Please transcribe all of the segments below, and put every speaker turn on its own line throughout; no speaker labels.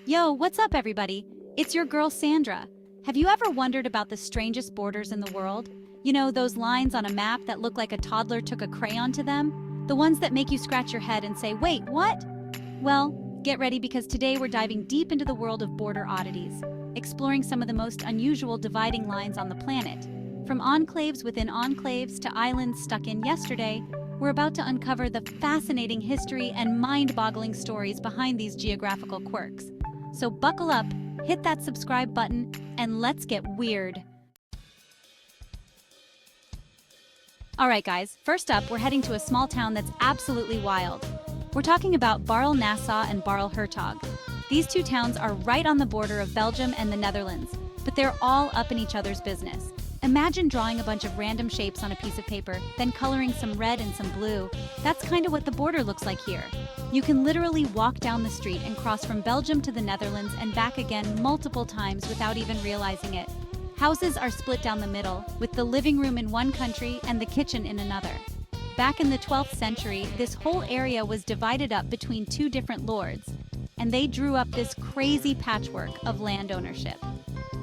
Yo, what's up, everybody? It's your girl Sandra. Have you ever wondered about the strangest borders in the world? You know, those lines on a map that look like a toddler took a crayon to them? The ones that make you scratch your head and say, wait, what? Well, get ready because today we're diving deep into the world of border oddities, exploring some of the most unusual dividing lines on the planet. From enclaves within enclaves to islands stuck in yesterday, we're about to uncover the fascinating history and mind-boggling stories behind these geographical quirks. So buckle up, hit that subscribe button, and let's get weird. Alright guys, first up, we're heading to a small town that's absolutely wild. We're talking about Barl-Nassau and Barl-Hertog. These two towns are right on the border of Belgium and the Netherlands, but they're all up in each other's business. Imagine drawing a bunch of random shapes on a piece of paper, then coloring some red and some blue. That's kind of what the border looks like here. You can literally walk down the street and cross from Belgium to the Netherlands and back again multiple times without even realizing it. Houses are split down the middle, with the living room in one country and the kitchen in another. Back in the 12th century, this whole area was divided up between two different lords, and they drew up this crazy patchwork of land ownership.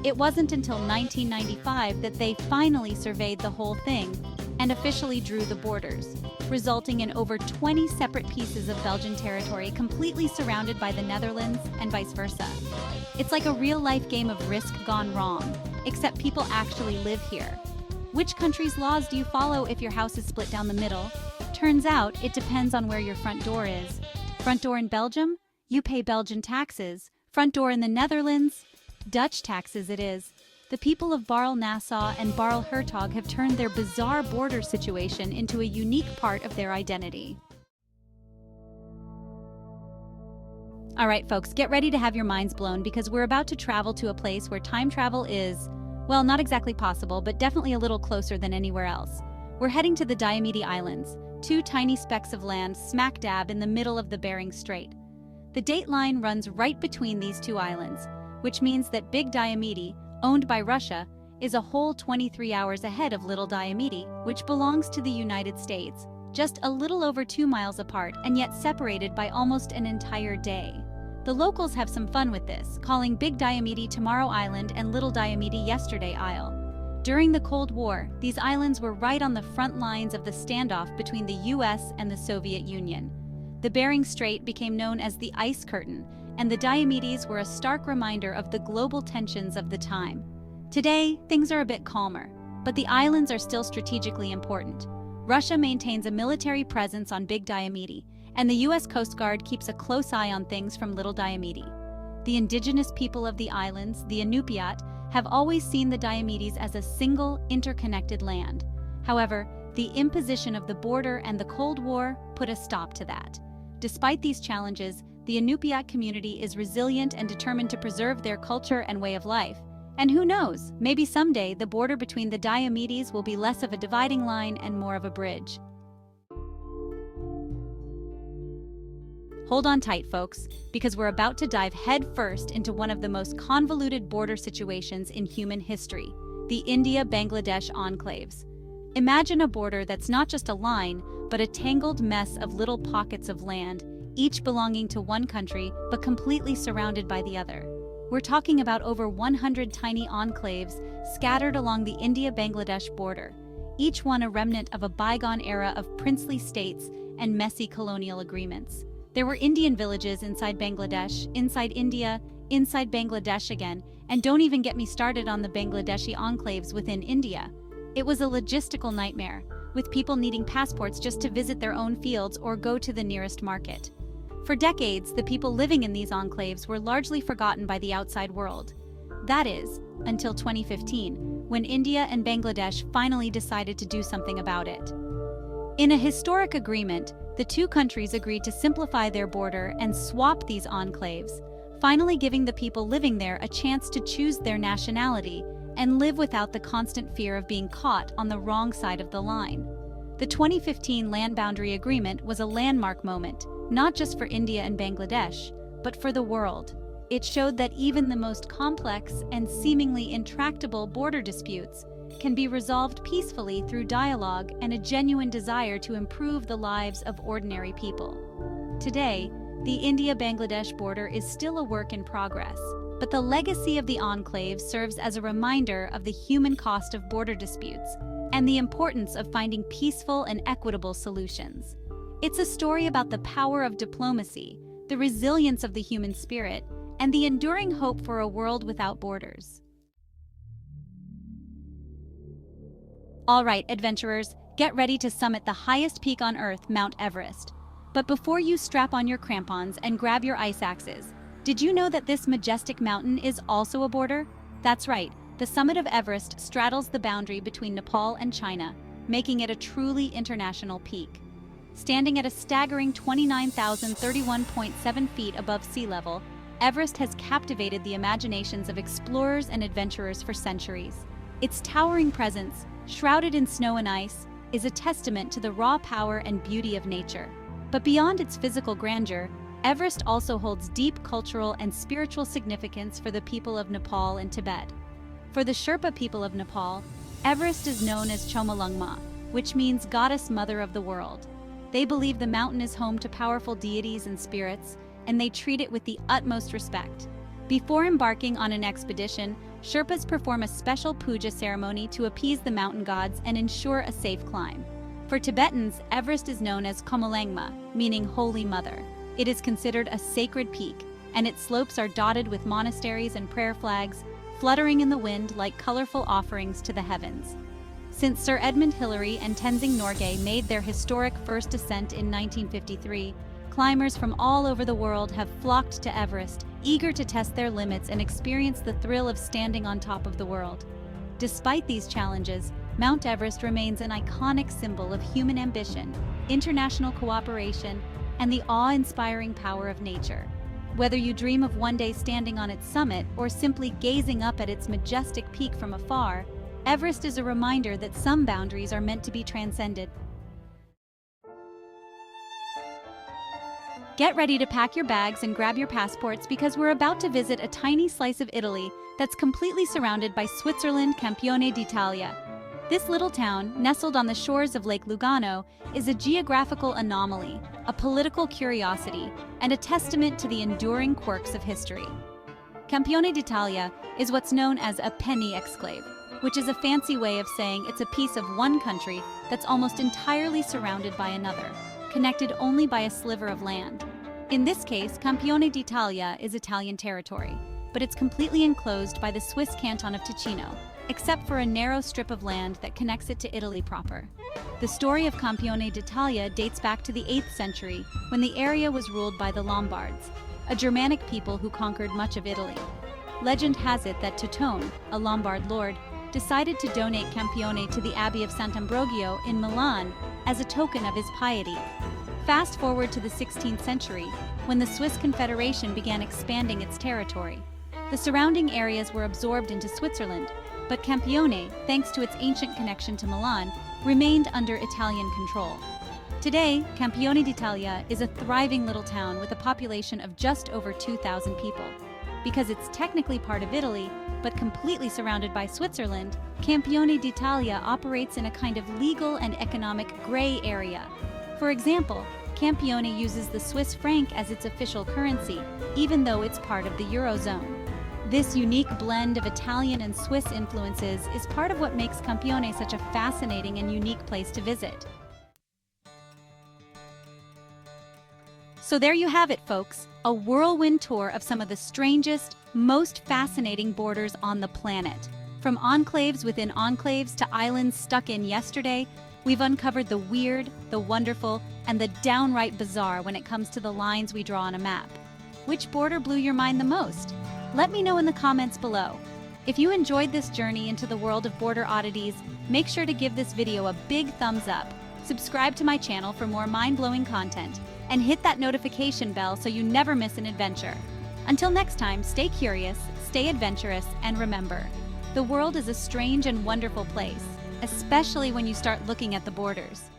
It wasn't until 1995 that they finally surveyed the whole thing and officially drew the borders, resulting in over 20 separate pieces of Belgian territory completely surrounded by the Netherlands and vice versa. It's like a real-life game of Risk gone wrong, except people actually live here. Which country's laws do you follow if your house is split down the middle? Turns out it depends on where your front door is. Front door in Belgium? You pay Belgian taxes. Front door in the Netherlands? Dutch taxes it is. The people of Barl-Nassau and Barl-Hertog have turned their bizarre border situation into a unique part of their identity. Alright folks, get ready to have your minds blown because we're about to travel to a place where time travel is, well, not exactly possible, but definitely a little closer than anywhere else. We're heading to the Diomede Islands, two tiny specks of land smack dab in the middle of the Bering Strait. The date line runs right between these two islands, which means that Big Diomede, owned by Russia, is a whole 23 hours ahead of Little Diomede, which belongs to the United States, just a little over 2 miles apart and yet separated by almost an entire day. The locals have some fun with this, calling Big Diomede Tomorrow Island and Little Diomede Yesterday Isle. During the Cold War, these islands were right on the front lines of the standoff between the US and the Soviet Union. The Bering Strait became known as the Ice Curtain, and the Diomedes were a stark reminder of the global tensions of the time. Today, things are a bit calmer, but the islands are still strategically important. Russia maintains a military presence on Big Diomede, and the US Coast Guard keeps a close eye on things from Little Diomede. The indigenous people of the islands, the Inupiat, have always seen the Diomedes as a single, interconnected land. However, the imposition of the border and the Cold War put a stop to that. Despite these challenges, the Inupiat community is resilient and determined to preserve their culture and way of life. And who knows, maybe someday the border between the Diomedes will be less of a dividing line and more of a bridge. Hold on tight, folks, because we're about to dive headfirst into one of the most convoluted border situations in human history, the India-Bangladesh enclaves. Imagine a border that's not just a line, but a tangled mess of little pockets of land, each belonging to one country but completely surrounded by the other. We're talking about over 100 tiny enclaves scattered along the India-Bangladesh border, each one a remnant of a bygone era of princely states and messy colonial agreements. There were Indian villages inside Bangladesh, inside India, inside Bangladesh again, and don't even get me started on the Bangladeshi enclaves within India. It was a logistical nightmare, with people needing passports just to visit their own fields or go to the nearest market. For decades, the people living in these enclaves were largely forgotten by the outside world. That is, until 2015, when India and Bangladesh finally decided to do something about it. In a historic agreement, the two countries agreed to simplify their border and swap these enclaves, finally giving the people living there a chance to choose their nationality and live without the constant fear of being caught on the wrong side of the line. The 2015 Land Boundary Agreement was a landmark moment, not just for India and Bangladesh, but for the world. It showed that even the most complex and seemingly intractable border disputes can be resolved peacefully through dialogue and a genuine desire to improve the lives of ordinary people. Today, the India-Bangladesh border is still a work in progress, but the legacy of the enclave serves as a reminder of the human cost of border disputes and the importance of finding peaceful and equitable solutions. It's a story about the power of diplomacy, the resilience of the human spirit, and the enduring hope for a world without borders. All right, adventurers, get ready to summit the highest peak on Earth, Mount Everest. But before you strap on your crampons and grab your ice axes, did you know that this majestic mountain is also a border? That's right, the summit of Everest straddles the boundary between Nepal and China, making it a truly international peak. Standing at a staggering 29,031.7 feet above sea level, Everest has captivated the imaginations of explorers and adventurers for centuries. Its towering presence, shrouded in snow and ice, is a testament to the raw power and beauty of nature. But beyond its physical grandeur, Everest also holds deep cultural and spiritual significance for the people of Nepal and Tibet. For the Sherpa people of Nepal, Everest is known as Chomolungma, which means Goddess Mother of the World. They believe the mountain is home to powerful deities and spirits, and they treat it with the utmost respect. Before embarking on an expedition, Sherpas perform a special puja ceremony to appease the mountain gods and ensure a safe climb. For Tibetans, Everest is known as Chomolungma, meaning Holy Mother. It is considered a sacred peak, and its slopes are dotted with monasteries and prayer flags, fluttering in the wind like colorful offerings to the heavens. Since Sir Edmund Hillary and Tenzing Norgay made their historic first ascent in 1953, climbers from all over the world have flocked to Everest, eager to test their limits and experience the thrill of standing on top of the world. Despite these challenges, Mount Everest remains an iconic symbol of human ambition, international cooperation, and the awe-inspiring power of nature. Whether you dream of one day standing on its summit or simply gazing up at its majestic peak from afar, Everest is a reminder that some boundaries are meant to be transcended. Get ready to pack your bags and grab your passports because we're about to visit a tiny slice of Italy that's completely surrounded by Switzerland, Campione d'Italia. This little town, nestled on the shores of Lake Lugano, is a geographical anomaly, a political curiosity, and a testament to the enduring quirks of history. Campione d'Italia is what's known as a penny exclave, which is a fancy way of saying it's a piece of one country that's almost entirely surrounded by another, connected only by a sliver of land. In this case, Campione d'Italia is Italian territory, but it's completely enclosed by the Swiss canton of Ticino, except for a narrow strip of land that connects it to Italy proper. The story of Campione d'Italia dates back to the 8th century, when the area was ruled by the Lombards, a Germanic people who conquered much of Italy. Legend has it that Teutone, a Lombard lord, decided to donate Campione to the Abbey of Sant'Ambrogio in Milan as a token of his piety. Fast forward to the 16th century, when the Swiss Confederation began expanding its territory. The surrounding areas were absorbed into Switzerland, but Campione, thanks to its ancient connection to Milan, remained under Italian control. Today, Campione d'Italia is a thriving little town with a population of just over 2,000 people. Because it's technically part of Italy, but completely surrounded by Switzerland, Campione d'Italia operates in a kind of legal and economic gray area. For example, Campione uses the Swiss franc as its official currency, even though it's part of the Eurozone. This unique blend of Italian and Swiss influences is part of what makes Campione such a fascinating and unique place to visit. So there you have it, folks, a whirlwind tour of some of the strangest, most fascinating borders on the planet. From enclaves within enclaves to islands stuck in yesterday, we've uncovered the weird, the wonderful, and the downright bizarre when it comes to the lines we draw on a map. Which border blew your mind the most? Let me know in the comments below. If you enjoyed this journey into the world of border oddities, make sure to give this video a big thumbs up, subscribe to my channel for more mind-blowing content, and hit that notification bell so you never miss an adventure. Until next time, stay curious, stay adventurous, and remember, the world is a strange and wonderful place, especially when you start looking at the borders.